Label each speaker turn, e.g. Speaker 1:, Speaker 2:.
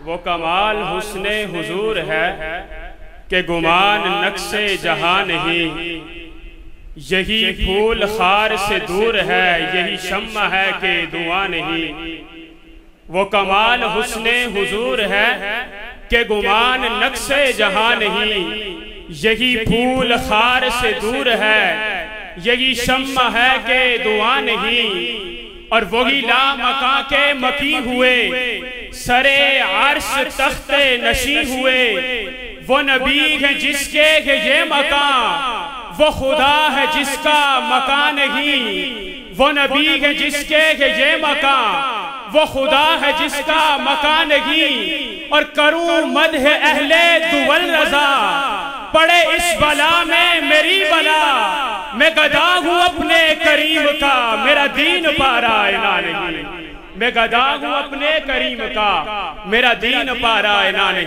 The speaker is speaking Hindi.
Speaker 1: वो कमाल हुस्ने हुजूर है कि गुमान नक्शे जहां नहीं। यही फूल खार से दूर है, यही शम्मा है कि धुआं नहीं। वो कमाल हुस्ने हुजूर है कि गुमान नक्शे जहां नहीं। यही फूल खार से दूर है, यही शम्मा है कि धुआं नहीं। और वही लामका के मकी हुए, सरे अर्श तख्ते नशी हुए। वो नबी है जिसके है ये मकान, वो खुदा है जिसका मकान नहीं। वो नबी है जिसके है ये मकान, वो खुदा है जिसका मकान नहीं। और करूं मदह अहले दुवल रजा, पड़े इस बला में मेरी बला। मैं गदा हूं अपने करीम का, मेरा दीन पारा इना नहीं। मैं गदा हूं अपने करीम का, मेरा दीन पारा इना नहीं।